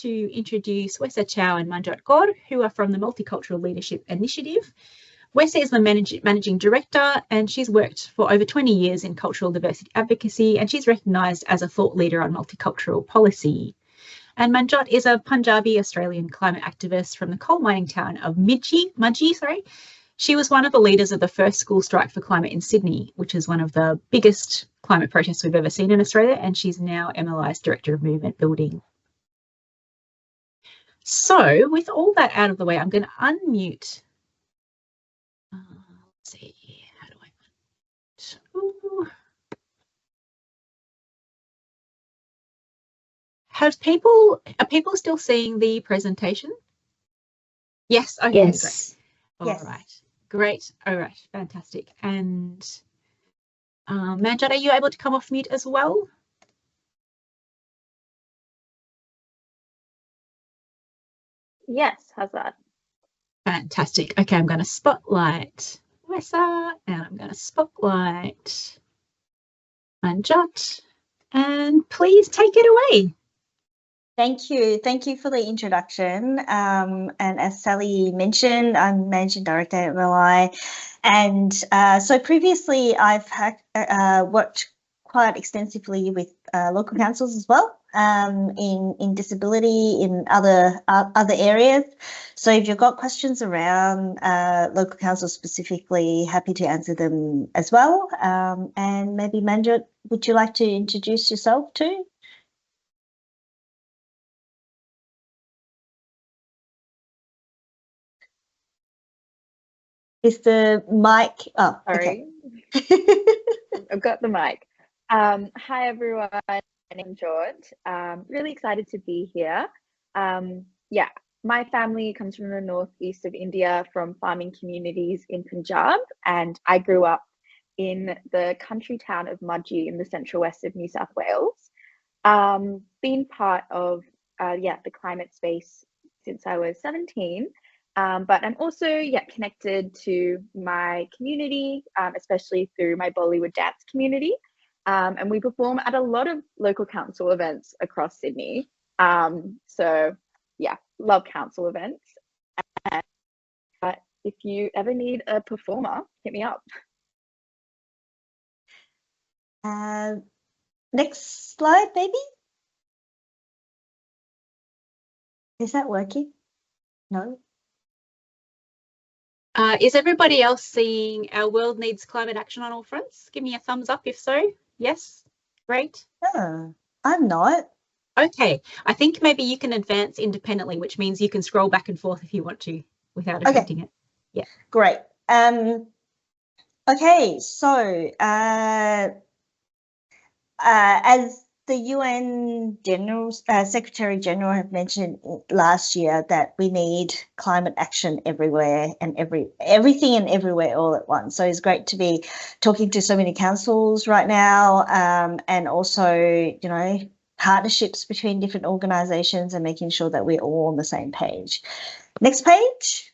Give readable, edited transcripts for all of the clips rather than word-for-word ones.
to introduce Wesa, Chau and Manjot Kaur, who are from the Multicultural Leadership Initiative. Wesa is the managing director, and she's worked for over 20 years in cultural diversity advocacy, and she's recognised as a thought leader on multicultural policy. And Manjot is a Punjabi Australian climate activist from the coal mining town of Mudgee. She was one of the leaders of the first school strike for climate in Sydney, which is one of the biggest climate protests we've ever seen in Australia, and she's now MLI's Director of Movement Building. So with all that out of the way, I'm going to unmute. Let's see, how do I unmute? Are people still seeing the presentation? Yes, okay, yes. Great. All right, great. All right, fantastic. And Manjot, are you able to come off mute as well? Yes, how's that? Fantastic. Okay, I'm going to spotlight Wesa and I'm going to spotlight Manjot, and please take it away. Thank you. Thank you for the introduction. And as Sally mentioned, I'm Managing Director at MLI. And so previously I've worked quite extensively with local councils as well, in disability, in other areas. So if you've got questions around local council specifically, happy to answer them as well. And maybe Manjot, would you like to introduce yourself too? Is the mic? Oh, sorry. Okay. I've got the mic. Hi everyone, my name's George. Really excited to be here. Yeah, my family comes from the northeast of India, from farming communities in Punjab, and I grew up in the country town of Mudgee in the central west of New South Wales. Been part of the climate space since I was 17. But I'm also connected to my community, especially through my Bollywood dance community. And we perform at a lot of local council events across Sydney. So yeah, love council events. And if you ever need a performer, hit me up. Next slide, maybe. Is that working? No. Is everybody else seeing Our World Needs Climate Action on All Fronts? Give me a thumbs up if so. Yes, great. I'm not. Okay, I think maybe you can advance independently, which means you can scroll back and forth if you want to without affecting it. Yeah. Great. Okay, so as the UN Secretary General have mentioned last year, that we need climate action everywhere and everything and everywhere all at once. So it's great to be talking to so many councils right now, and also, partnerships between different organisations and making sure that we're all on the same page. Next page.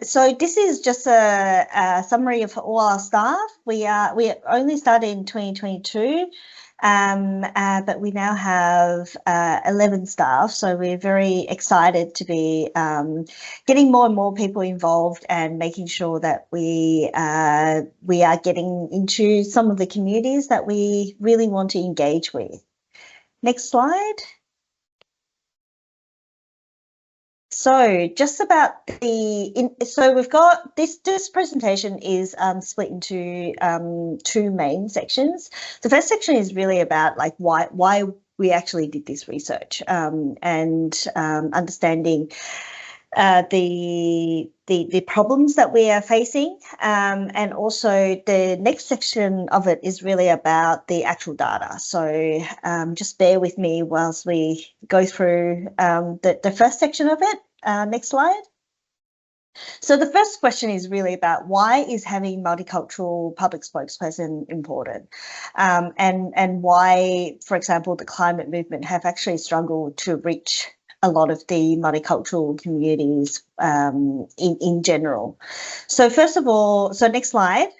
So this is just a summary of all our staff. We only started in 2022, but we now have 11 staff. So we're very excited to be getting more and more people involved and making sure that we are getting into some of the communities that we really want to engage with. Next slide. So just about so we've got this presentation is split into two main sections. The first section is really about like why we actually did this research, and understanding the problems that we are facing, and also the next section of it is really about the actual data. So just bear with me whilst we go through the first section of it. Next slide. So the first question is really about why is having multicultural public spokesperson important, and why, for example, the climate movement have actually struggled to reach a lot of the multicultural communities in general. So first of all, so next slide.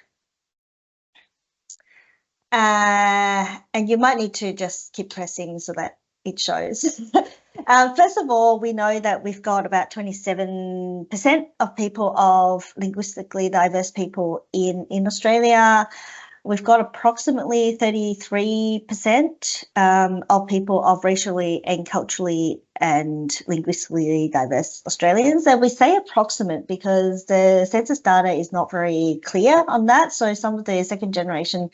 And you might need to just keep pressing so that it shows. First of all, we know that we've got about 27% of people of linguistically diverse people in Australia. We've got approximately 33% of people of racially and culturally and linguistically diverse Australians. And we say approximate because the census data is not very clear on that. So some of the second generation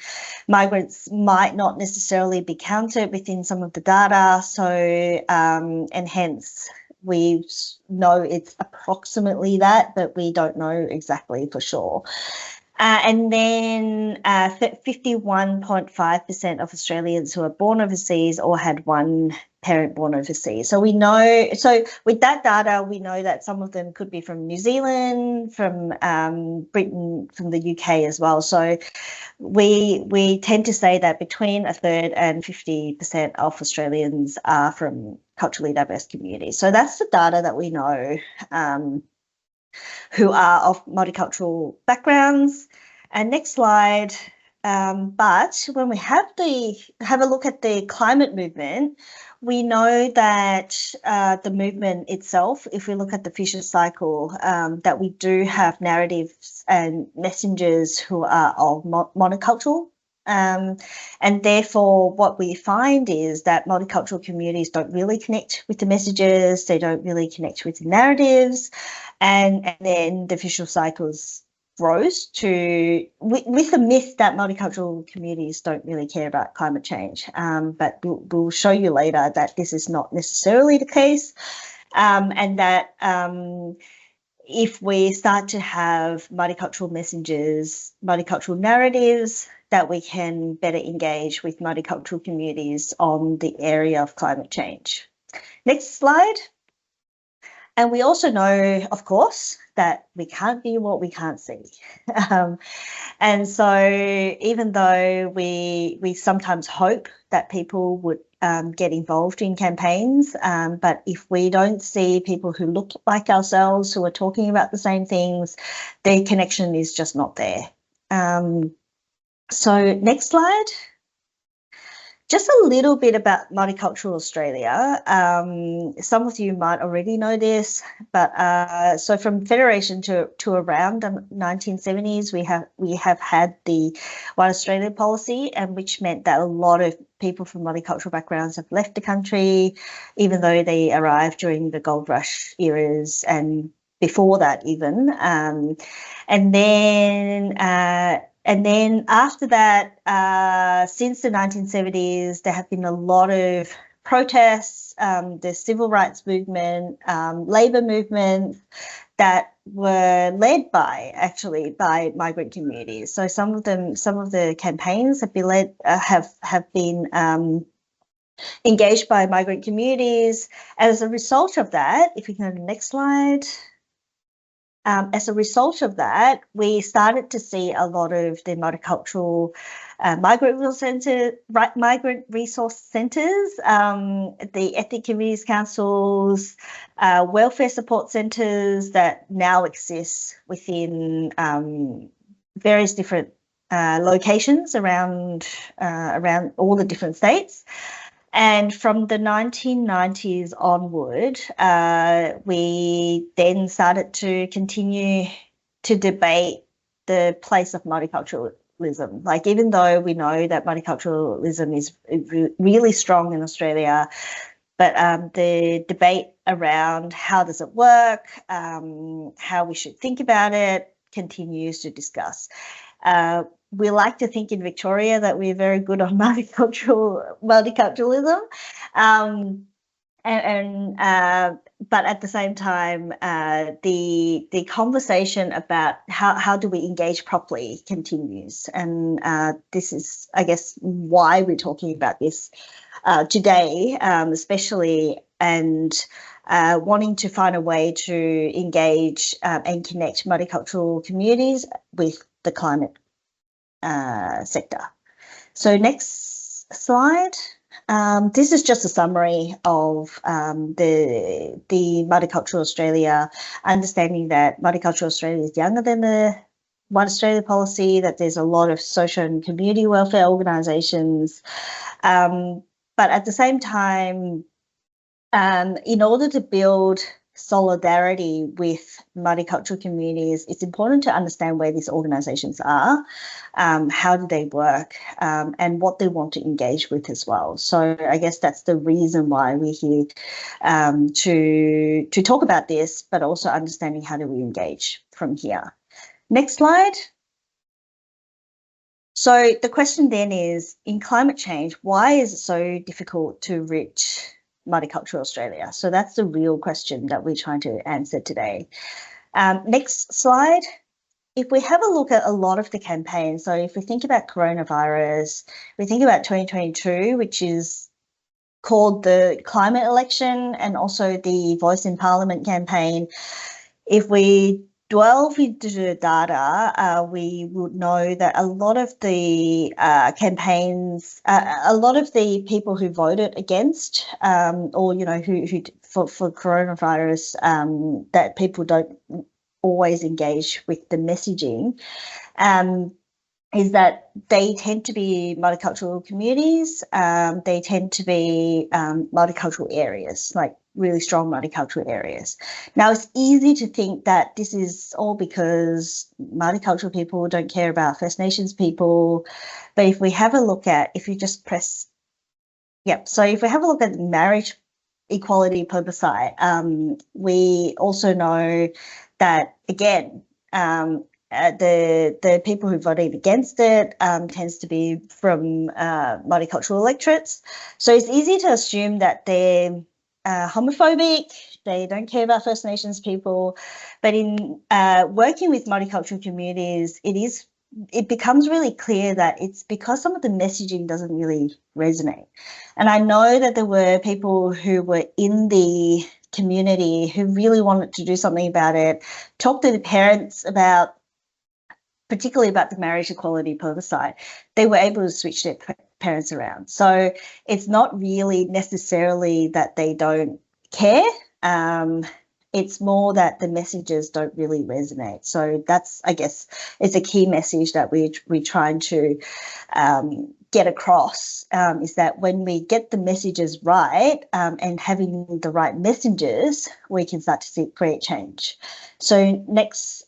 migrants might not necessarily be counted within some of the data. So, and hence we know it's approximately that, but we don't know exactly for sure. And then 51.5% of Australians who are born overseas or had one parent born overseas. So we know, so with that data, we know that some of them could be from New Zealand, from Britain, from the UK as well. So we tend to say that between a third and 50% of Australians are from culturally diverse communities. So that's the data that we know. Who are of multicultural backgrounds. And next slide. But when we have a look at the climate movement, we know that the movement itself, if we look at the Fisher cycle, that we do have narratives and messengers who are of monocultural. And therefore, what we find is that multicultural communities don't really connect with the messages, they don't really connect with the narratives, and then the visual cycles grows to with the myth that multicultural communities don't really care about climate change. But we'll show you later that this is not necessarily the case, and that if we start to have multicultural messages, multicultural narratives, that we can better engage with multicultural communities on the area of climate change. Next slide. And we also know, of course, that we can't be what we can't see. And so even though we sometimes hope that people would get involved in campaigns, but if we don't see people who look like ourselves, who are talking about the same things, the connection is just not there. So next slide. Just a little bit about Multicultural Australia. Some of you might already know this, but so from Federation to around the 1970s, we have had the One Australia policy, and which meant that a lot of people from multicultural backgrounds have left the country, even though they arrived during the gold rush eras and before that even. And then after that, since the 1970s, there have been a lot of protests, the civil rights movement, labour movement that were led by migrant communities. So some of the campaigns have been engaged by migrant communities. As a result of that, if we can go to the next slide. As a result of that, we started to see a lot of the multicultural migrant resource centres, the ethnic communities councils, welfare support centres that now exist within various different locations around all the different states. And from the 1990s onward, we then started to continue to debate the place of multiculturalism. Like, even though we know that multiculturalism is really strong in Australia, but the debate around how does it work, how we should think about it, continues to discuss. We like to think in Victoria that we're very good on multiculturalism, but at the same time, the conversation about how do we engage properly continues, and this is, I guess, why we're talking about this today, especially, and wanting to find a way to engage and connect multicultural communities with the climate sector. So next slide. This is just a summary of the Multicultural Australia, understanding that Multicultural Australia is younger than the One Australia policy, that there's a lot of social and community welfare organisations, but But at the same time, in order to build solidarity with multicultural communities, it's important to understand where these organisations are, how do they work, and what they want to engage with as well. So I guess that's the reason why we're here, to talk about this, but also understanding how do we engage from here. Next slide. So the question then is, in climate change, why is it so difficult to reach Multicultural Australia? So that's the real question that we're trying to answer today. Next slide. If we have a look at a lot of the campaigns, so if we think about coronavirus, we think about 2022, which is called the climate election, and also the Voice in Parliament campaign. If we delve into the data, we would know that a lot of the campaigns, a lot of the people who voted against, or who for coronavirus, that people don't always engage with the messaging, is that they tend to be multicultural communities. They tend to be multicultural areas, like really strong multicultural areas. Now, it's easy to think that this is all because multicultural people don't care about First Nations people. But if we have a look at, if you just press, so if we have a look at marriage equality plebiscite, we also know that, again, the people who voted against it tends to be from multicultural electorates. So it's easy to assume that they're homophobic, they don't care about First Nations people. But in working with multicultural communities, it becomes really clear that it's because some of the messaging doesn't really resonate. And I know that there were people who were in the community who really wanted to do something about it, talk to the parents about, particularly about the marriage equality plebiscite. They were able to switch their parents around. So it's not really necessarily that they don't care. It's more that the messages don't really resonate. So that's, I guess, it's a key message that we're trying to get across, is that when we get the messages right, and having the right messengers, we can start to create change. So next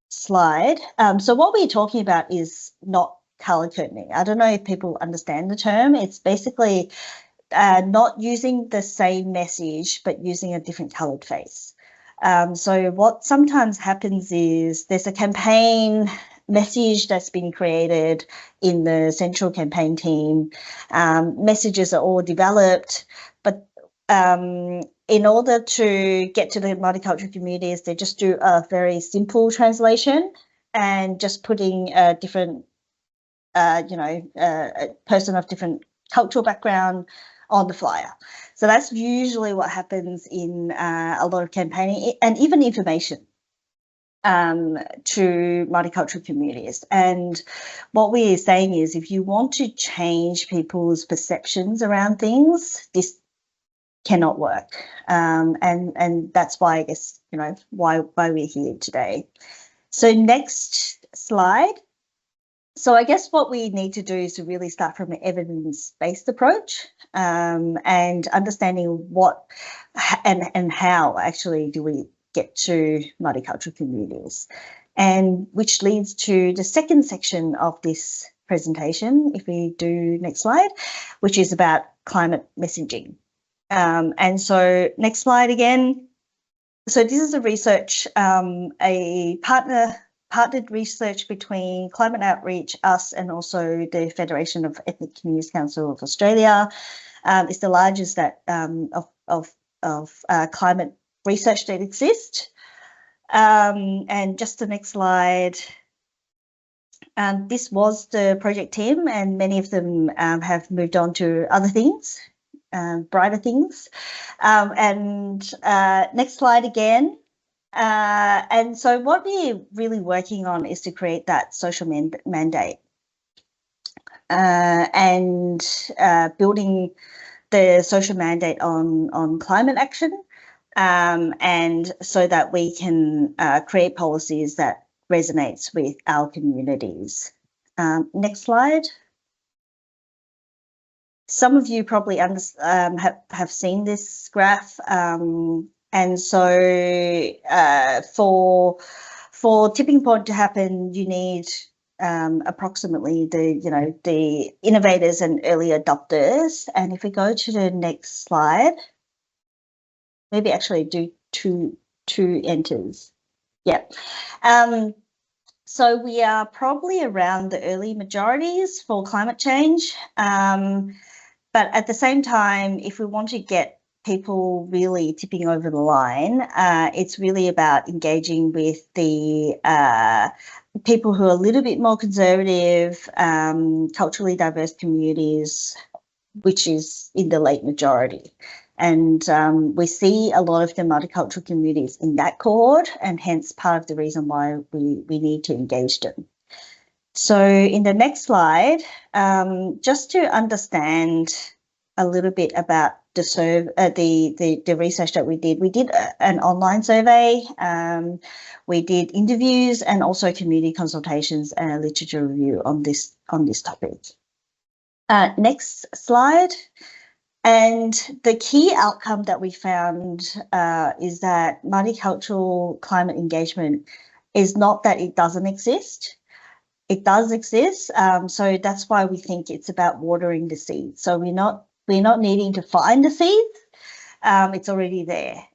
slide. So what we're talking about is not colour coding. I don't know if people understand the term. It's basically not using the same message, but using a different coloured face. So what sometimes happens is there's a campaign message that's been created in the central campaign team. Messages are all developed, but in order to get to the multicultural communities, they just do a very simple translation and just putting a different, a person of different cultural background on the flyer. So that's usually what happens in a lot of campaigning and even information to multicultural communities. And what we're saying is, if you want to change people's perceptions around things, this cannot work. And that's why, I guess, why we're here today. So next slide. So I guess what we need to do is to really start from an evidence-based approach, and understanding what and how actually do we get to multicultural communities, and which leads to the second section of this presentation, if we do next slide, which is about climate messaging. And so next slide again. So this is a research, a partnered research between Climate Outreach, us, and also the Federation of Ethnic Communities Council of Australia. It's the largest of climate research that exists. And just the next slide. This was the project team, and many of them have moved on to other things, brighter things. Next slide again. And so what we're really working on is to create that social mandate, and building the social mandate on climate action, and so that we can create policies that resonates with our communities. Next slide. some of you probably have seen this graph, and so for tipping point to happen, you need approximately the innovators and early adopters. And if we go to the next slide, maybe actually do two enters. Yeah. So we are probably around the early majorities for climate change. But at the same time, if we want to get people really tipping over the line, it's really about engaging with the people who are a little bit more conservative, culturally diverse communities, which is in the late majority. And we see a lot of the multicultural communities in that cohort, and hence part of the reason why we need to engage them. So in the next slide, just to understand a little bit about the research that we did an online survey, we did interviews and also community consultations and a literature review on this topic. Next slide. And the key outcome that we found is that multicultural climate engagement is not that it doesn't exist. It does exist. So that's why we think it's about watering the seeds. So we're not needing to find the seeds. It's already there.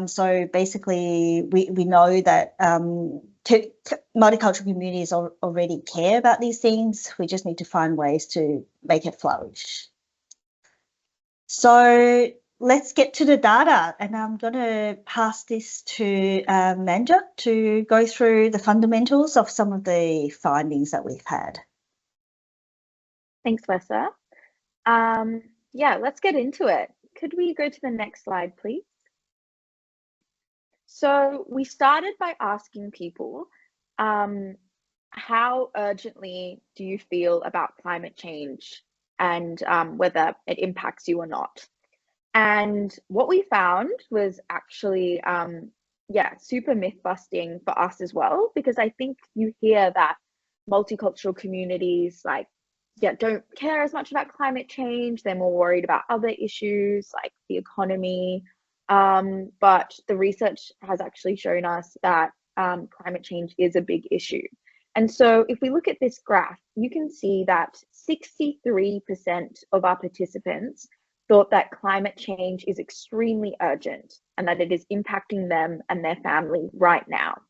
So basically, we know that multicultural communities already care about these things. We just need to find ways to make it flourish. So let's get to the data, and I'm going to pass this to Manjot to go through the fundamentals of some of the findings that we've had. Thanks, Wesa. Yeah, let's get into it. Could we go to the next slide, please? So we started by asking people, how urgently do you feel about climate change and whether it impacts you or not? And what we found was actually, super myth busting for us as well, because I think you hear that multicultural communities don't care as much about climate change. They're more worried about other issues like the economy. But the research has actually shown us that climate change is a big issue. And so if we look at this graph, you can see that 63% of our participants thought that climate change is extremely urgent and that it is impacting them and their family right now.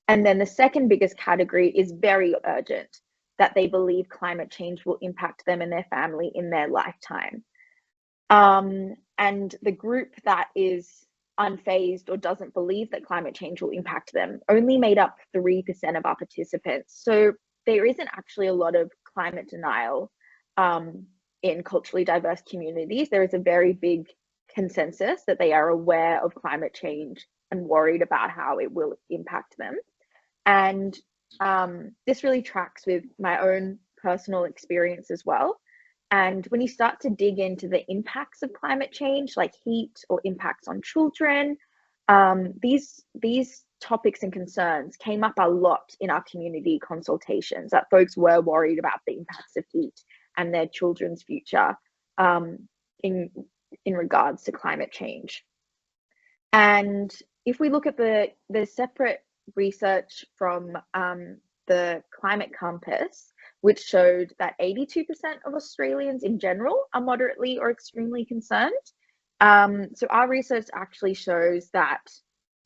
And then the second biggest category is very urgent, that they believe climate change will impact them and their family in their lifetime. And the group that is unfazed or doesn't believe that climate change will impact them only made up 3% of our participants. So there isn't actually a lot of climate denial in culturally diverse communities. There is a very big consensus that they are aware of climate change and worried about how it will impact them. And this really tracks with my own personal experience as well. And when you start to dig into the impacts of climate change, like heat or impacts on children, these topics and concerns came up a lot in our community consultations, that folks were worried about the impacts of heat and their children's future in regards to climate change. And if we look at the separate research from the Climate Compass, which showed that 82% of Australians in general are moderately or extremely concerned. So our research actually shows that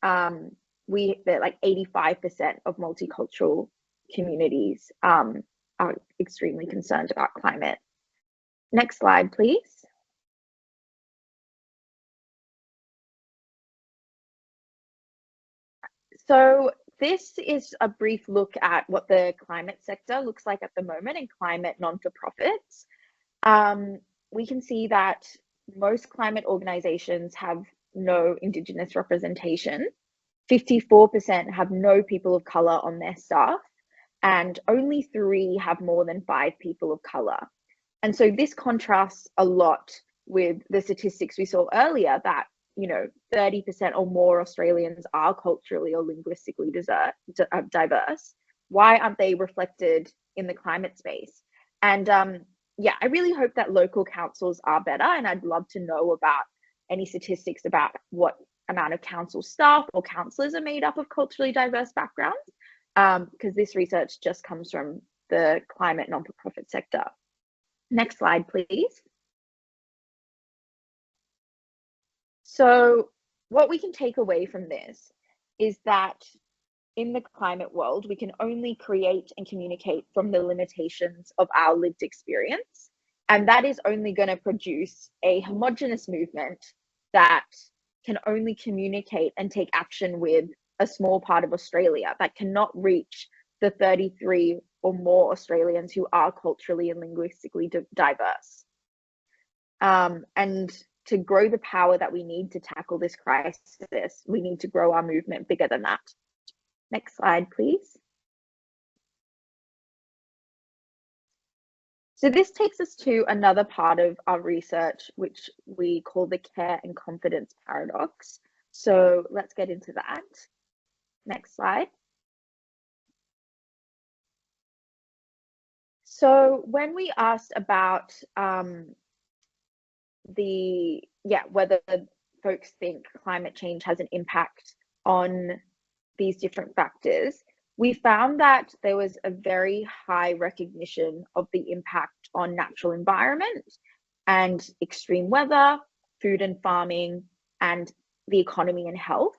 that like 85% of multicultural communities are extremely concerned about climate. Next slide, please. So this is a brief look at what the climate sector looks like at the moment in climate non-for-profits. We can see that most climate organizations have no Indigenous representation. 54% have no people of color on their staff, and only 3 have more than 5 people of color. And so this contrasts a lot with the statistics we saw earlier that 30% or more Australians are culturally or linguistically diverse. Why aren't they reflected in the climate space? And yeah, I really hope that local councils are better, and I'd love to know about any statistics about what amount of council staff or councillors are made up of culturally diverse backgrounds, because this research just comes from the climate non-for-profit sector. Next slide, please. So what we can take away from this is that in the climate world, we can only create and communicate from the limitations of our lived experience. And that is only going to produce a homogenous movement that can only communicate and take action with a small part of Australia, that cannot reach the 33 or more Australians who are culturally and linguistically diverse. And to grow the power that we need to tackle this crisis, we need to grow our movement bigger than that. Next slide, please. So this takes us to another part of our research, which we call the care and confidence paradox. So let's get into that. Next slide. So when we asked about whether folks think climate change has an impact on these different factors, we found that there was a very high recognition of the impact on natural environment and extreme weather, food and farming, and the economy and health.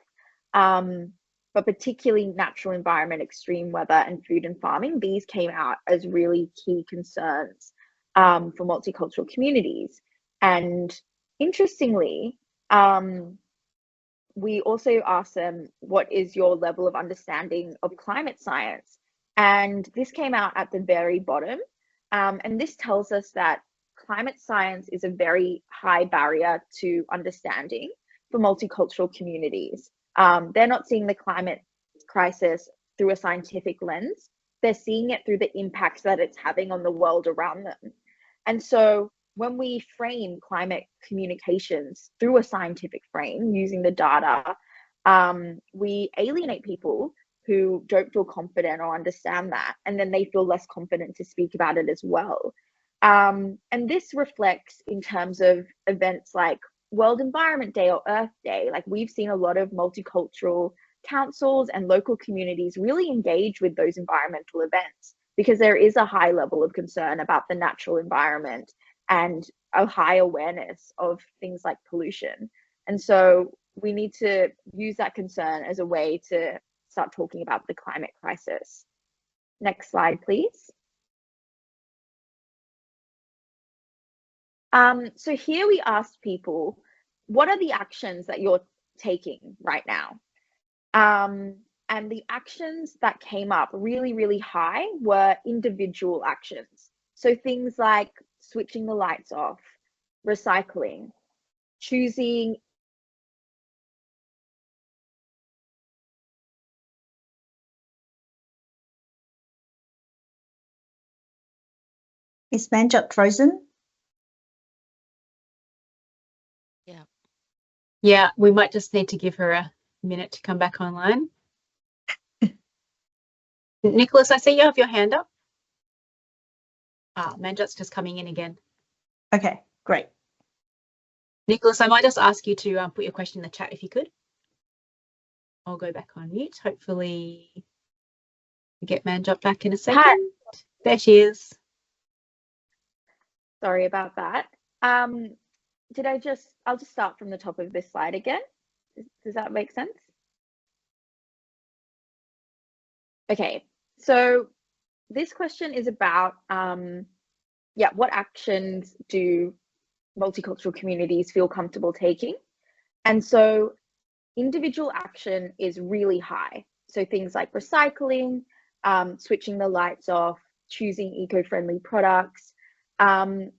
But particularly natural environment, extreme weather, and food and farming, these came out as really key concerns for multicultural communities. And interestingly, we also asked them, what is your level of understanding of climate science? And this came out at the very bottom. And this tells us that climate science is a very high barrier to understanding for multicultural communities. They're not seeing the climate crisis through a scientific lens. They're seeing it through the impacts that it's having on the world around them. And so when we frame climate communications through a scientific frame using the data, we alienate people who don't feel confident or understand that, and then they feel less confident to speak about it as well. And this reflects in terms of events like World Environment Day or Earth Day. Like, we've seen a lot of multicultural councils and local communities really engage with those environmental events because there is a high level of concern about the natural environment and a high awareness of things like pollution. And so we need to use that concern as a way to start talking about the climate crisis. Next slide, please. So here we asked people, what are the actions that you're taking right now? And the actions that came up really, really high were individual actions. So things like switching the lights off, recycling, choosing. Is Manjot frozen? Yeah, we might just need to give her a minute to come back online. Nicholas, I see you have your hand up. Manjot's just coming in again. Okay, great. Nicholas, I might just ask you to put your question in the chat if you could. I'll go back on mute. Hopefully we get Manjot back in a second. Hi. There she is. Sorry about that. I'll just start from the top of this slide again. Does that make sense? Okay, so this question is about, what actions do multicultural communities feel comfortable taking? And so individual action is really high. So things like recycling, switching the lights off, choosing eco-friendly products, and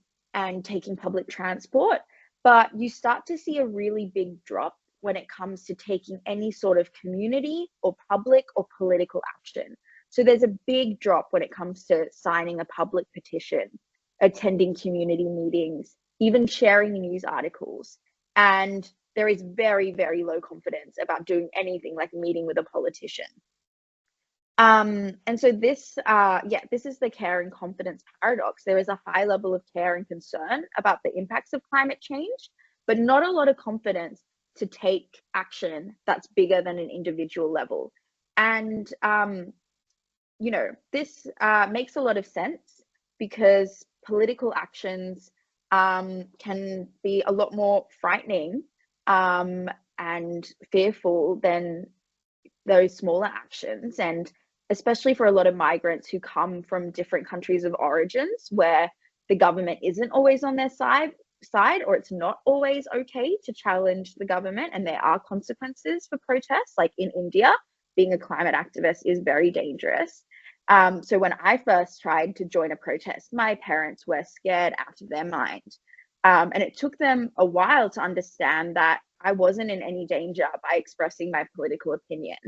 taking public transport. But you start to see a really big drop when it comes to taking any sort of community or public or political action. So there's a big drop when it comes to signing a public petition, attending community meetings, even sharing news articles. And there is very, very low confidence about doing anything like meeting with a politician. And so this, this is the care and confidence paradox. There is a high level of care and concern about the impacts of climate change, but not a lot of confidence to take action that's bigger than an individual level. And, this makes a lot of sense because political actions can be a lot more frightening and fearful than those smaller actions. And especially for a lot of migrants who come from different countries of origins where the government isn't always on their side, or it's not always okay to challenge the government, and there are consequences for protests. Like in India, being a climate activist is very dangerous. So when I first tried to join a protest, my parents were scared out of their mind. And it took them a while to understand that I wasn't in any danger by expressing my political opinion.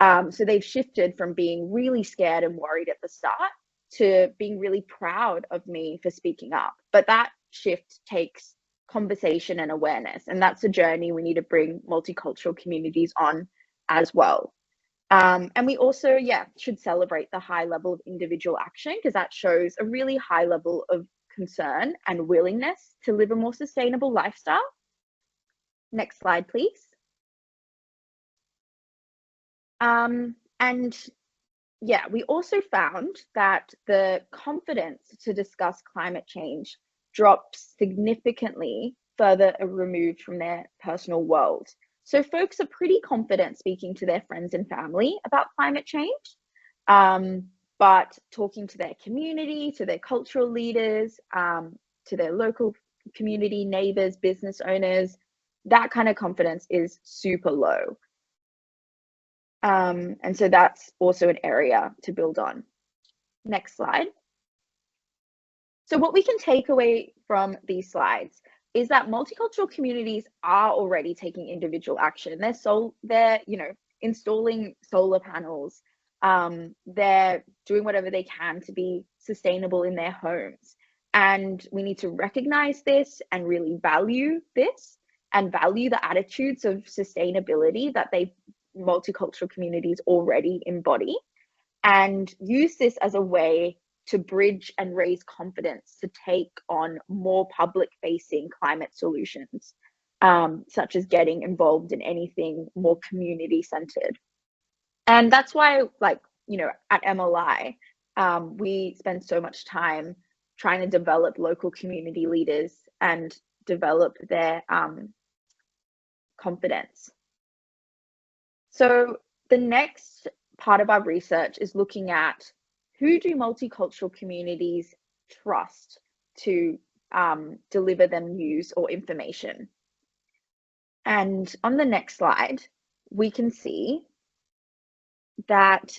So they've shifted from being really scared and worried at the start to being really proud of me for speaking up. But that shift takes conversation and awareness. And that's a journey we need to bring multicultural communities on as well. And we also, should celebrate the high level of individual action, because that shows a really high level of concern and willingness to live a more sustainable lifestyle. Next slide, please. We also found that the confidence to discuss climate change drops significantly further removed from their personal world. So folks are pretty confident speaking to their friends and family about climate change, but talking to their community, to their cultural leaders, to their local community, neighbors, business owners, that kind of confidence is super low. And so that's also an area to build on. Next slide. So what we can take away from these slides is that multicultural communities are already taking individual action. They're installing solar panels. They're doing whatever they can to be sustainable in their homes. And we need to recognize this and really value this and value the attitudes of sustainability that multicultural communities already embody, and use this as a way to bridge and raise confidence to take on more public-facing climate solutions, such as getting involved in anything more community-centered. And that's why, at MLI, we spend so much time trying to develop local community leaders and develop their confidence. So the next part of our research is looking at who do multicultural communities trust to deliver them news or information. And on the next slide, we can see that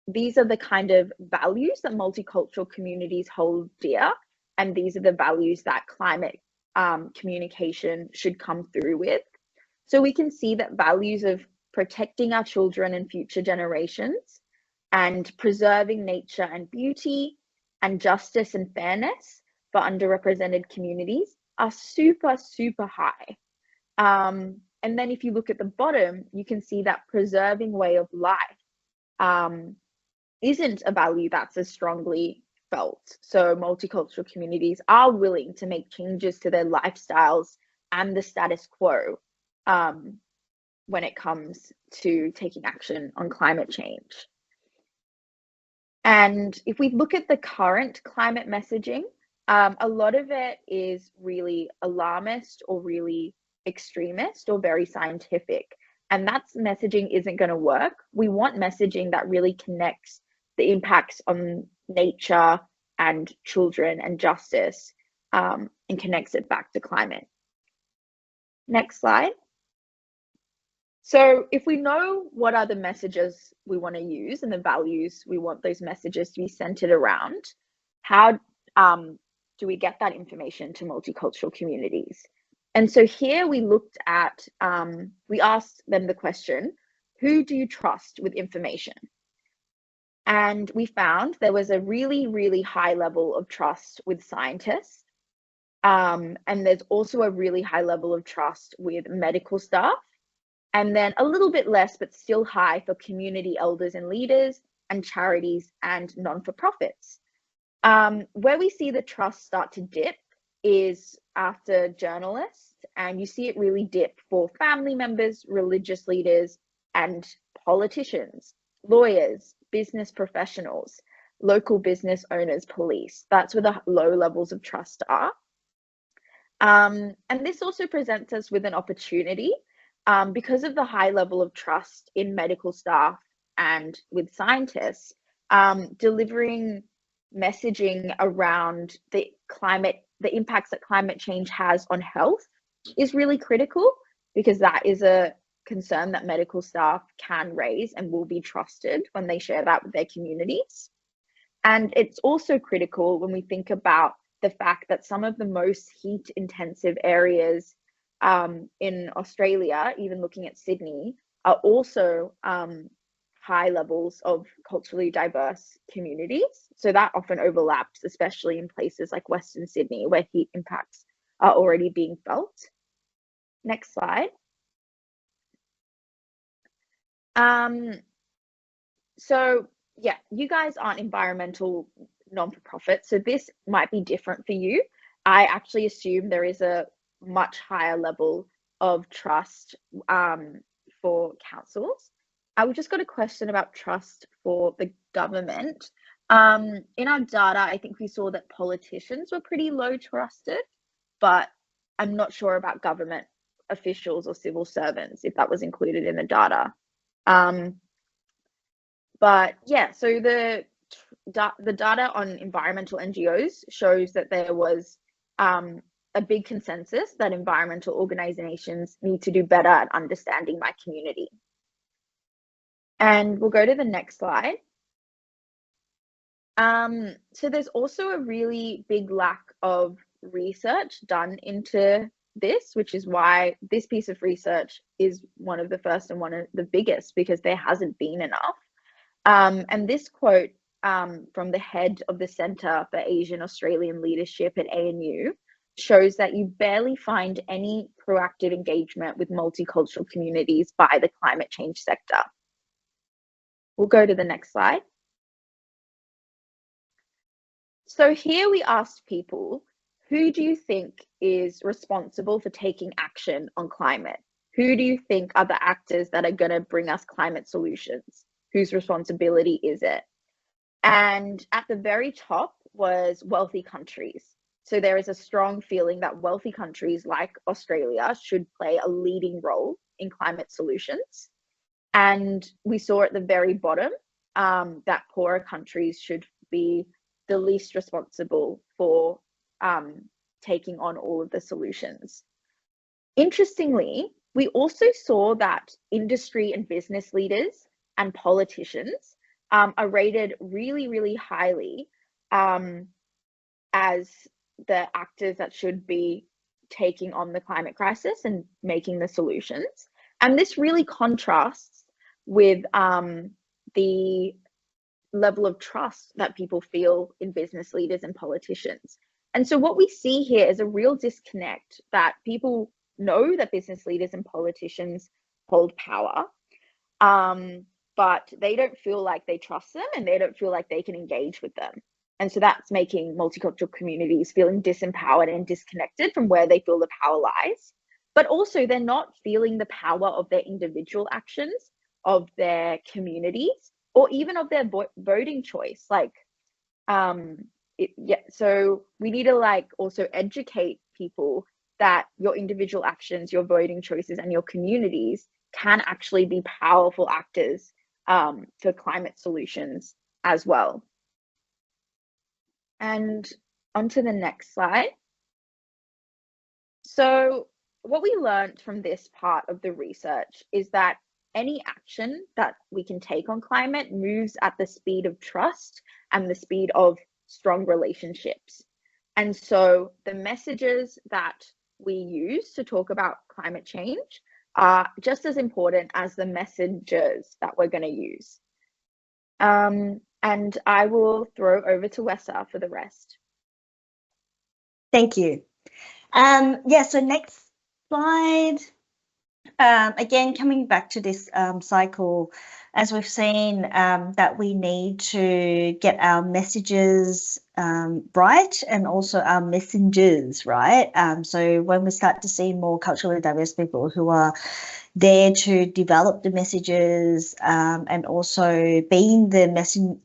these are the kind of values that multicultural communities hold dear, and these are the values that climate communication should come through with. So we can see that values of protecting our children and future generations, and preserving nature and beauty, and justice and fairness for underrepresented communities are super, super high. And then if you look at the bottom, you can see that preserving way of life isn't a value that's as strongly felt. So multicultural communities are willing to make changes to their lifestyles and the status quo when it comes to taking action on climate change. And if we look at the current climate messaging, a lot of it is really alarmist or really extremist or very scientific. And that messaging isn't going to work. We want messaging that really connects the impacts on nature and children and justice, and connects it back to climate. Next slide. So if we know what are the messages we want to use and the values we want those messages to be centered around, how do we get that information to multicultural communities? And so here we looked at, we asked them the question, who do you trust with information? And we found there was a really, really high level of trust with scientists. And there's also a really high level of trust with medical staff and then a little bit less, but still high for community elders and leaders and charities and non-for-profits. Where we see the trust start to dip is after journalists, and you see it really dip for family members, religious leaders, and politicians, lawyers, business professionals, local business owners, police. That's where the low levels of trust are. And this also presents us with an opportunity because of the high level of trust in medical staff and with scientists, delivering messaging around the impacts that climate change has on health is really critical, because that is a concern that medical staff can raise and will be trusted when they share that with their communities. And it's also critical when we think about the fact that some of the most heat intensive areas in Australia, even looking at Sydney, are also high levels of culturally diverse communities. So that often overlaps, especially in places like Western Sydney, where heat impacts are already being felt. Next slide. So yeah, you guys aren't environmental non-for-profit, so this might be different for you. I actually assume there is a much higher level of trust for councils. We just got a question about trust for the government. In our data, I think we saw that politicians were pretty low trusted, but I'm not sure about government officials or civil servants, if that was included in the data. But yeah, so the data on environmental NGOs shows that there was a big consensus that environmental organizations need to do better at understanding my community. And we'll go to the next slide. So there's also a really big lack of research done into this, which is why this piece of research is one of the first and one of the biggest, because there hasn't been enough. And this quote from the head of the Centre for Asian Australian Leadership at ANU shows that you barely find any proactive engagement with multicultural communities by the climate change sector. We'll go to the next slide. So here we asked people, who do you think is responsible for taking action on climate? Who do you think are the actors that are going to bring us climate solutions? Whose responsibility is it? And at the very top was wealthy countries. So there is a strong feeling that wealthy countries like Australia should play a leading role in climate solutions. And we saw at the very bottom that poorer countries should be the least responsible for taking on all of the solutions. Interestingly, we also saw that industry and business leaders and politicians are rated really, really highly as the actors that should be taking on the climate crisis and making the solutions. And this really contrasts with the level of trust that people feel in business leaders and politicians. And so what we see here is a real disconnect, that people know that business leaders and politicians hold power, but they don't feel like they trust them, and they don't feel like they can engage with them. And so that's making multicultural communities feeling disempowered and disconnected from where they feel the power lies. But also they're not feeling the power of their individual actions, of their communities, or even of their voting choice. So we need to also educate people that your individual actions, your voting choices, and your communities can actually be powerful actors for climate solutions as well. And onto the next slide. So what we learned from this part of the research is that any action that we can take on climate moves at the speed of trust and the speed of strong relationships. And so the messages that we use to talk about climate change are just as important as the messengers that we're going to use. And I will throw over to Wesa for the rest. Thank you. Yeah, so next slide. Again, coming back to this cycle, as we've seen, that we need to get our messages right, and also our messengers right. So when we start to see more culturally diverse people who are there to develop the messages, and also being the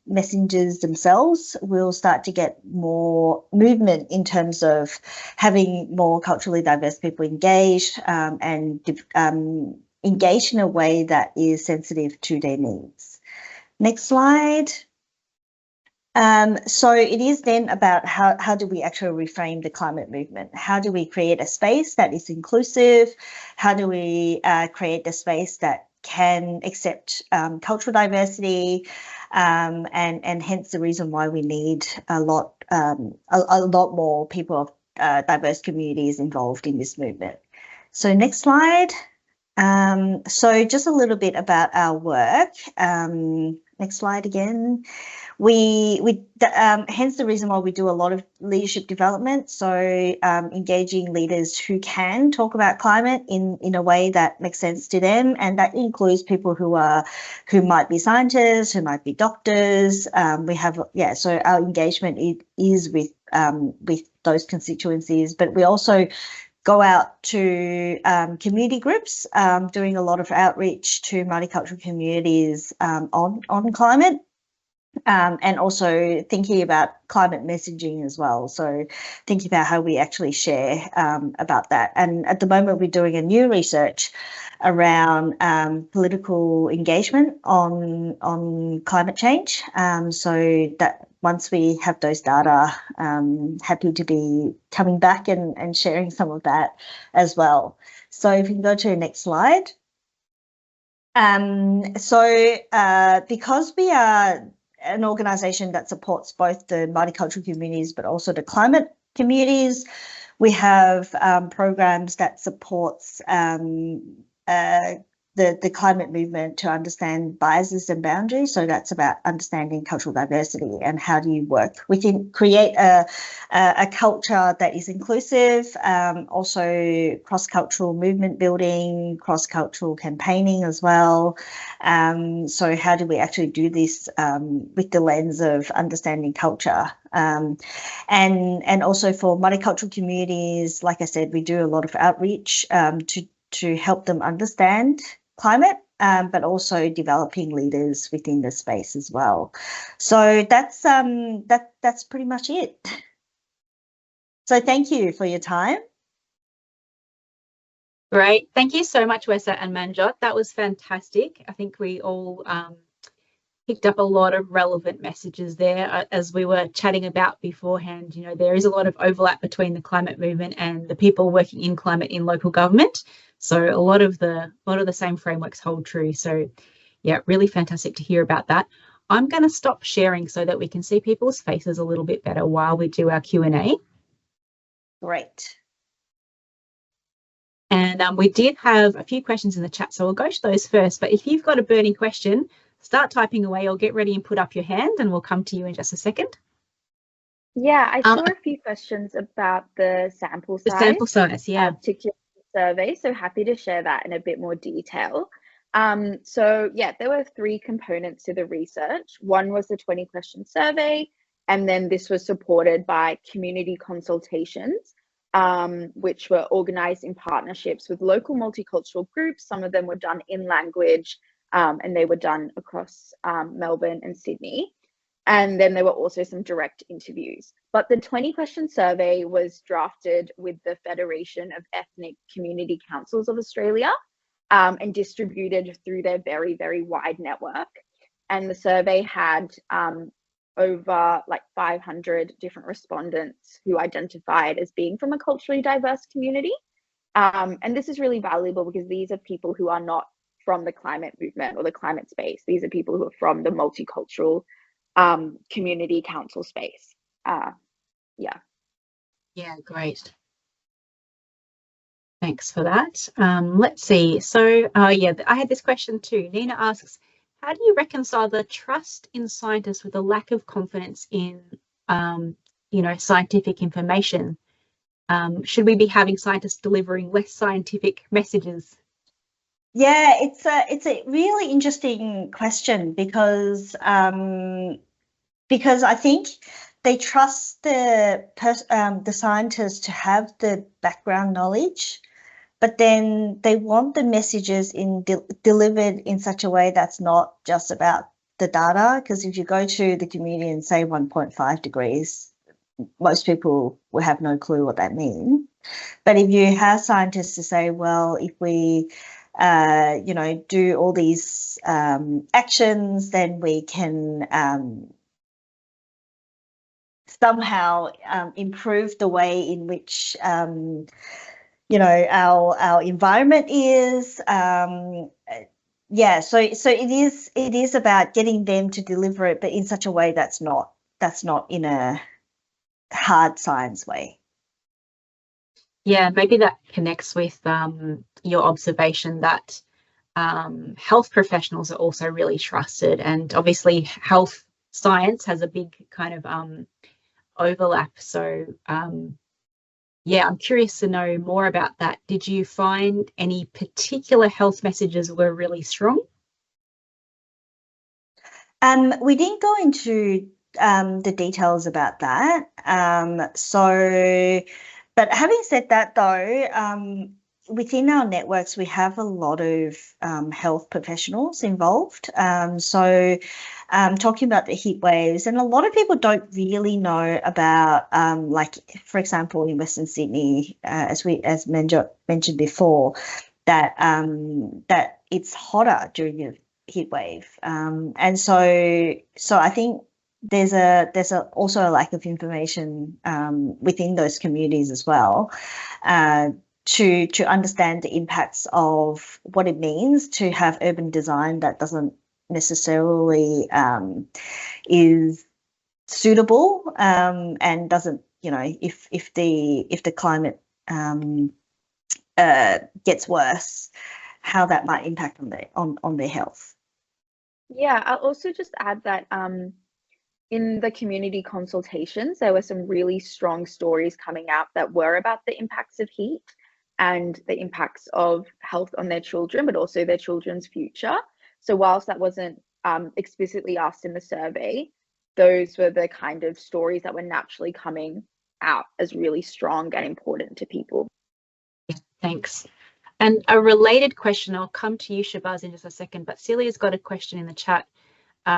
messengers themselves, we'll start to get more movement in terms of having more culturally diverse people engaged, and engaged in a way that is sensitive to their needs. Next slide. So it is then about how do we actually reframe the climate movement? How do we create a space that is inclusive? How do we create a space that can accept cultural diversity, and hence the reason why we need a lot more people of diverse communities involved in this movement. So next slide. So just a little bit about our work. Next slide again. Hence the reason why we do a lot of leadership development. So engaging leaders who can talk about climate in a way that makes sense to them, and that includes people who might be scientists, who might be doctors. So our engagement is with those constituencies, but we also go out to community groups, doing a lot of outreach to multicultural communities on climate. And also thinking about climate messaging as well. So thinking about how we actually share about that. And at the moment, we're doing a new research around political engagement on climate change. So that once we have those data, happy to be coming back and sharing some of that as well. So if you can go to the next slide. Because we are an organisation that supports both the multicultural communities but also the climate communities, we have programs that supports the climate movement to understand biases and boundaries. So that's about understanding cultural diversity and how do you work within, create a culture that is inclusive, also cross-cultural movement building, cross-cultural campaigning as well. So how do we actually do this with the lens of understanding culture? And also for multicultural communities, like I said, we do a lot of outreach to help them understand climate, but also developing leaders within the space as well. So that's pretty much it. So thank you for your time. Great. Thank you so much, Wesa and Manjot. That was fantastic. I think we all picked up a lot of relevant messages there. As we were chatting about beforehand, you know, there is a lot of overlap between the climate movement and the people working in climate in local government. So a lot of the same frameworks hold true. So yeah, really fantastic to hear about that. I'm going to stop sharing so that we can see people's faces a little bit better while we do our Q&A. Great. And we did have a few questions in the chat, so we'll go to those first. But if you've got a burning question, start typing away or get ready and put up your hand, and we'll come to you in just a second. Yeah, I saw a few questions about the sample size. The sample size, yeah. Particular survey, so happy to share that in a bit more detail. So yeah, there were 3 components to the research. One was the 20-question survey, and then this was supported by community consultations, which were organised in partnerships with local multicultural groups. Some of them were done in language, and they were done across Melbourne and Sydney. And then there were also some direct interviews. But the 20-question survey was drafted with the Federation of Ethnic Community Councils of Australia, and distributed through their very, very wide network. And the survey had over 500 different respondents who identified as being from a culturally diverse community. And this is really valuable because these are people who are not from the climate movement or the climate space. These are people who are from the multicultural community council space. Yeah, great. Thanks for that. Let's see. So yeah, I had this question too. Nina asks, how do you reconcile the trust in scientists with a lack of confidence in scientific information? Should we be having scientists delivering less scientific messages? Yeah, it's a really interesting question because I think they trust the scientists to have the background knowledge, but then they want the messages delivered in such a way that's not just about the data. Because if you go to the community and say 1.5 degrees, most people will have no clue what that means. But if you have scientists to say, well, if we do all these actions, then we can somehow improve the way in which our environment is. So it is about getting them to deliver it, but in such a way that's not in a hard science way. Yeah, maybe that connects with your observation that health professionals are also really trusted, and obviously health science has a big kind of overlap. So yeah, I'm curious to know more about that. Did you find any particular health messages were really strong? We didn't go into the details about that. But having said that, though, within our networks, we have a lot of health professionals involved. Talking about the heat waves, and a lot of people don't really know about, like, for example, in Western Sydney, as Manjot mentioned before, that it's hotter during the heat wave, and so I think there's also a lack of information within those communities as well, to understand the impacts of what it means to have urban design that doesn't necessarily is suitable, and doesn't, if the climate gets worse, how that might impact on their health. Yeah, I'll also just add that in the community consultations, there were some really strong stories coming out that were about the impacts of heat and the impacts of health on their children, but also their children's future. So whilst that wasn't explicitly asked in the survey, those were the kind of stories that were naturally coming out as really strong and important to people. Thanks. And a related question, I'll come to you, Shabazz, in just a second, but Celia's got a question in the chat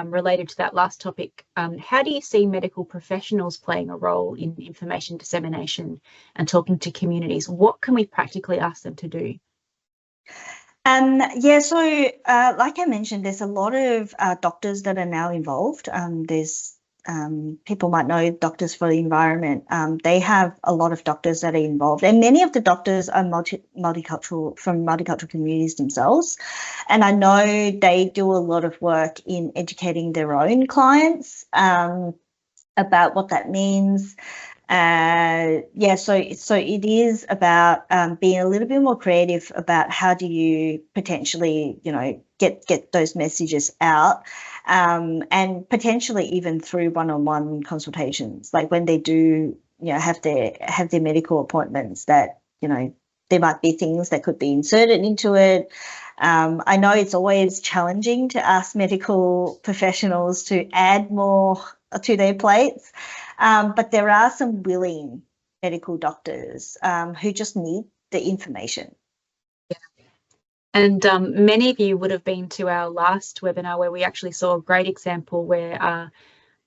related to that last topic. How do you see medical professionals playing a role in information dissemination and talking to communities? What can we practically ask them to do? Like I mentioned, there's a lot of doctors that are now involved. There's people might know Doctors for the Environment. They have a lot of doctors that are involved, and many of the doctors are multicultural, from multicultural communities themselves. And I know they do a lot of work in educating their own clients about what that means. So it is about being a little bit more creative about how do you potentially, get those messages out, and potentially even through one-on-one consultations, like when they do, have their medical appointments, that, there might be things that could be inserted into it. I know it's always challenging to ask medical professionals to add more to their plates, but there are some willing medical doctors who just need the information. Yeah. And many of you would have been to our last webinar where we actually saw a great example where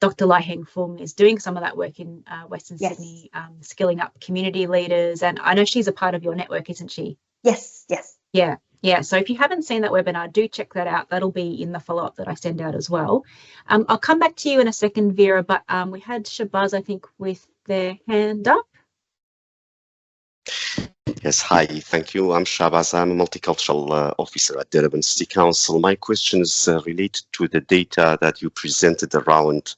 Dr. Lai Heng Fung is doing some of that work in Western Sydney, skilling up community leaders. And I know she's a part of your network, isn't she? Yes. Yeah. So if you haven't seen that webinar, do check that out. That'll be in the follow-up that I send out as well. I'll come back to you in a second, Vera, but we had Shabazz, I think, with their hand up. Yes, hi, thank you. I'm Shabazz. I'm a multicultural officer at Durban City Council. My question is related to the data that you presented around,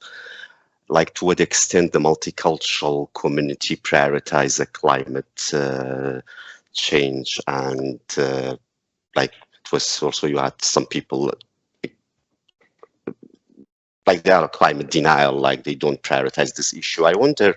like, to what extent the multicultural community prioritize the climate change, and like, it was also, you had some people like they are climate denial, like they don't prioritize this issue. I wonder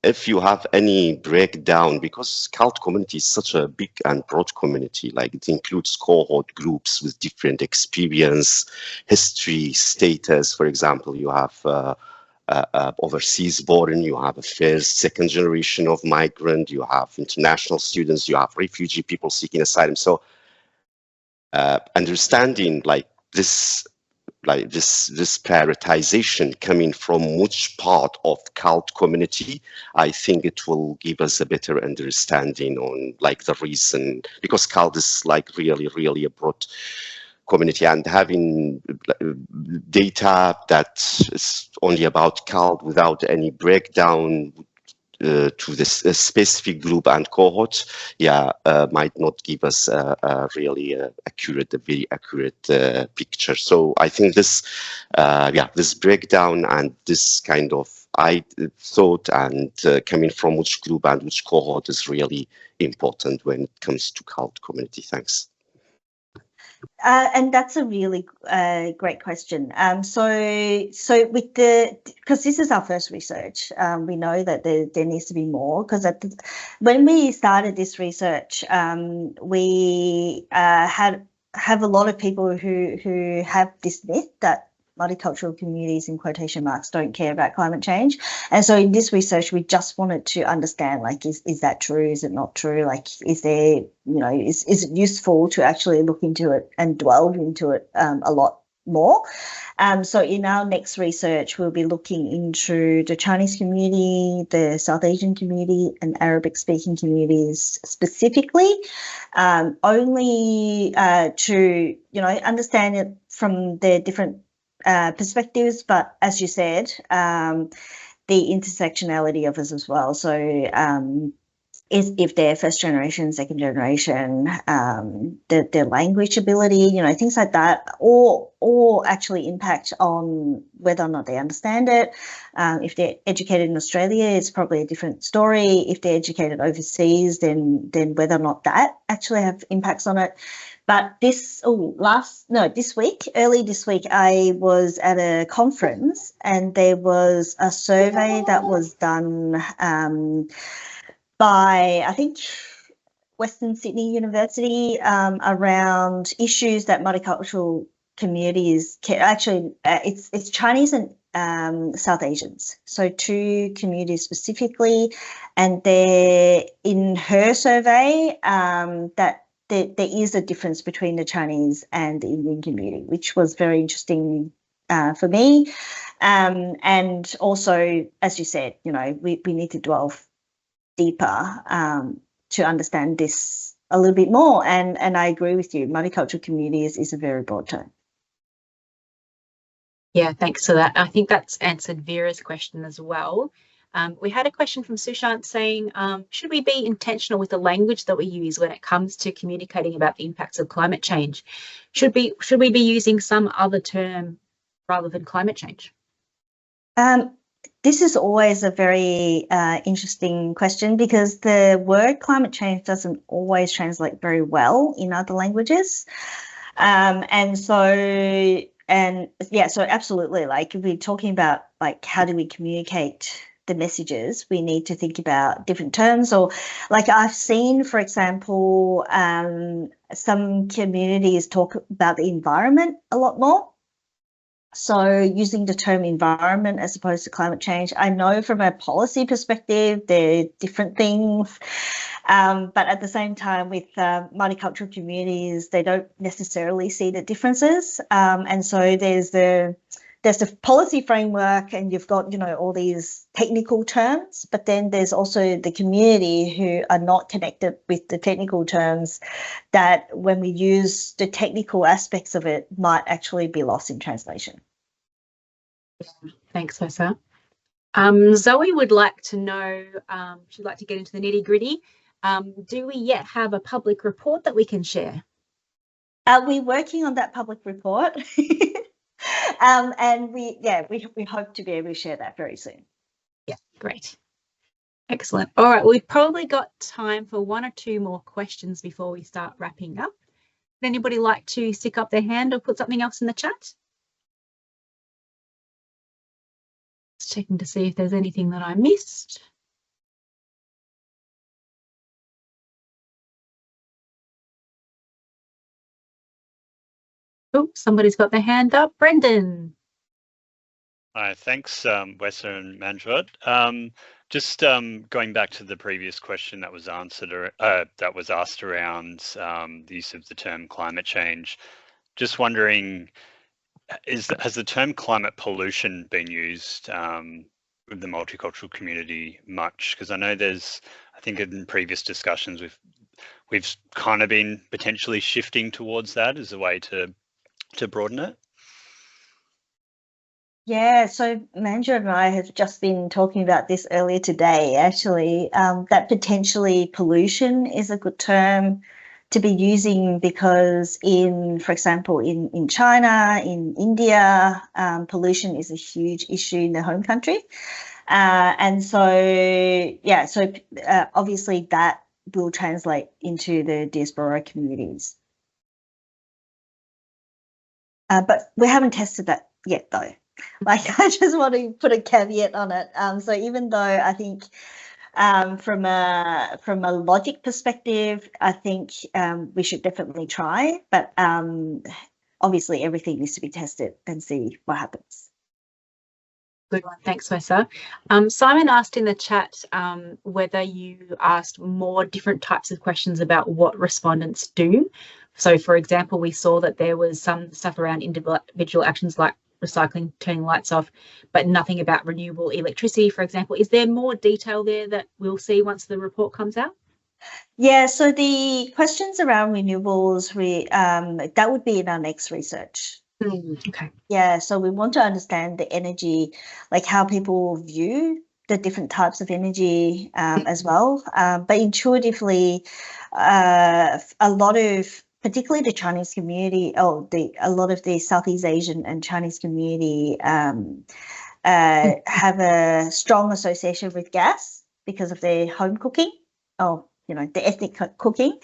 if you have any breakdown, because cult community is such a big and broad community, like it includes cohort groups with different experience, history, status. For example, you have overseas born, you have a first, second generation of migrant, you have international students, you have refugee people seeking asylum. So understanding this prioritization coming from which part of cult community, I think it will give us a better understanding on like the reason, because cult is like really a broad community, and having data that is only about cult without any breakdown to this specific group and cohort, might not give us a really accurate, a very accurate picture. So I think this, this breakdown and this kind of thought and coming from which group and which cohort is really important when it comes to cult community. Thanks. And that's a really great question. So with because this is our first research, we know that there needs to be more, because when we started this research, we have a lot of people who have this myth that multicultural communities, in quotation marks, don't care about climate change. And so in this research, we just wanted to understand, like, is that true? Is it not true? Like, is there, is it useful to actually look into it and delve into it a lot more? So in our next research, we'll be looking into the Chinese community, the South Asian community, and Arabic-speaking communities specifically, only to, understand it from their different perspectives, but as you said, the intersectionality of us as well. So if they're first generation, second generation, their language ability, things like that, or actually impact on whether or not they understand it. If they're educated in Australia, it's probably a different story. If they're educated overseas, then whether or not that actually have impacts on it. But early this week, I was at a conference and there was a survey that was done by, I think, Western Sydney University around issues that multicultural communities actually, it's Chinese and South Asians, so two communities specifically, and in her survey that there is a difference between the Chinese and the Indian community, which was very interesting for me. And also, as you said, we need to delve deeper to understand this a little bit more. And I agree with you, multicultural communities is a very broad term. Yeah, thanks for that. I think that's answered Vera's question as well. We had a question from Sushant saying, should we be intentional with the language that we use when it comes to communicating about the impacts of climate change? Should we be using some other term rather than climate change? This is always a very interesting question, because the word climate change doesn't always translate very well in other languages. So absolutely, like if we're talking about like how do we communicate the messages, we need to think about different terms. Or like I've seen, for example, some communities talk about the environment a lot more. So using the term environment as opposed to climate change, I know from a policy perspective, they're different things. But at the same time, with multicultural communities, they don't necessarily see the differences. And so there's the policy framework, and you've got, all these technical terms, but then there's also the community who are not connected with the technical terms, that when we use the technical aspects of it might actually be lost in translation. Thanks, Wesa. Zoe would like to know, she'd like to get into the nitty gritty. Do we yet have a public report that we can share? We're working on that public report. And we hope to be able to share that very soon. Yeah, great. Excellent. All right, we've probably got time for one or two more questions before we start wrapping up. Would anybody like to stick up their hand or put something else in the chat? Just checking to see if there's anything that I missed. Oh, somebody's got their hand up. Brendan. Hi, thanks, Wesa and Manjot. Just going back to the previous question that was answered, that was asked around the use of the term climate change. Just wondering, has the term climate pollution been used with the multicultural community much? Because I know I think in previous discussions we've kind of been potentially shifting towards that as a way to broaden it. Yeah, so Manjot and I have just been talking about this earlier today, actually, that potentially pollution is a good term to be using because for example, in China, in India, pollution is a huge issue in the home country. And so, yeah, so obviously that will translate into the diaspora communities. But we haven't tested that yet, though. Like, I just want to put a caveat on it. So even though I think from a logic perspective, I think we should definitely try, but obviously everything needs to be tested and see what happens. Good one. Thanks, Wesa. Simon asked in the chat whether you asked more different types of questions about what respondents do. So, for example, we saw that there was some stuff around individual actions like recycling, turning lights off, but nothing about renewable electricity, for example. Is there more detail there that we'll see once the report comes out? Yeah, so the questions around renewables, that would be in our next research. Okay. Yeah, so we want to understand the energy, like how people view the different types of energy as well. But intuitively, a lot of, particularly the Chinese community, a lot of the Southeast Asian and Chinese community have a strong association with gas because of their home cooking, the ethnic cooking.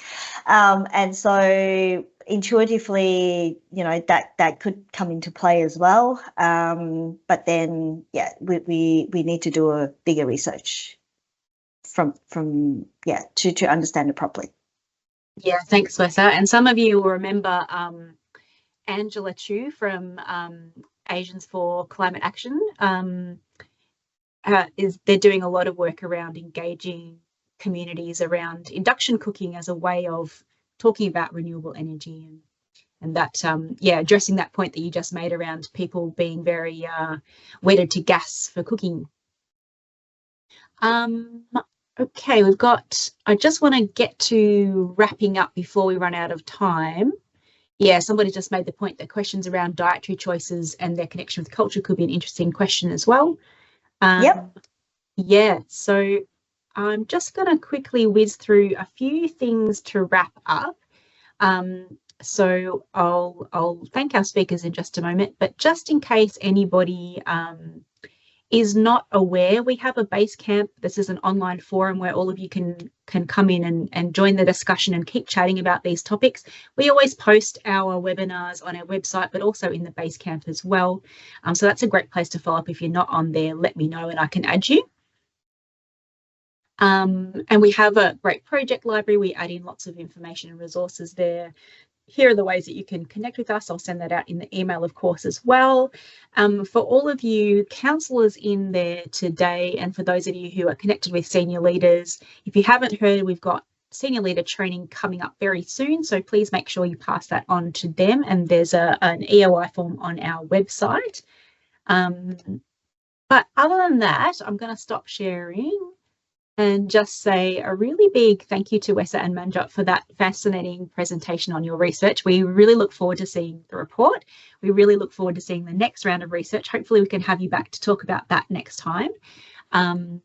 And so intuitively, that could come into play as well. But then, yeah, we need to do a bigger research to understand it properly. Yeah, thanks, Wesa. And some of you will remember Angela Chau from Asians for Climate Action. They're doing a lot of work around engaging communities around induction cooking as a way of talking about renewable energy and that, addressing that point that you just made around people being very wedded to gas for cooking. Okay, I just want to get to wrapping up before we run out of time. Yeah, somebody just made the point that questions around dietary choices and their connection with culture could be an interesting question as well. Yep. Yeah, so I'm just going to quickly whiz through a few things to wrap up. So I'll thank our speakers in just a moment, but just in case anybody is not aware, we have a base camp. This is an online forum where all of you can come in and join the discussion and keep chatting about these topics. We always post our webinars on our website, but also in the base camp as well. So that's a great place to follow up. If you're not on there, let me know and I can add you. And we have a great project library. We add in lots of information and resources there. Here are the ways that you can connect with us. I'll send that out in the email, of course, as well. For all of you counsellors in there today, and for those of you who are connected with senior leaders, if you haven't heard, we've got senior leader training coming up very soon. So please make sure you pass that on to them. And there's an EOI form on our website. But other than that, I'm going to stop sharing and just say a really big thank you to Wesa and Manjot for that fascinating presentation on your research. We really look forward to seeing the report. We really look forward to seeing the next round of research. Hopefully we can have you back to talk about that next time. For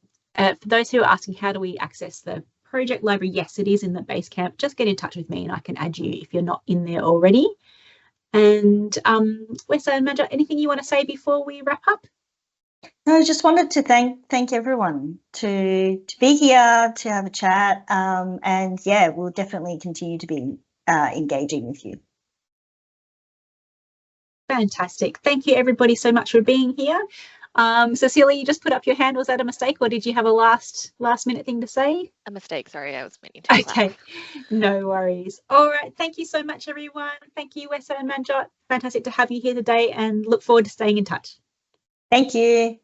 those who are asking, how do we access the project library? Yes, it is in the base camp. Just get in touch with me and I can add you if you're not in there already. And Wesa and Manjot, anything you want to say before we wrap up? No, I just wanted to thank everyone to be here, to have a chat, and yeah, we'll definitely continue to be engaging with you. Fantastic. Thank you everybody so much for being here. Cecilia, you just put up your hand. Was that a mistake, or did you have a last minute thing to say? A mistake, sorry, I was meaning to. Okay, no worries. All right, thank you so much, everyone. Thank you, Wesa and Manjot. Fantastic to have you here today, and look forward to staying in touch. Thank you.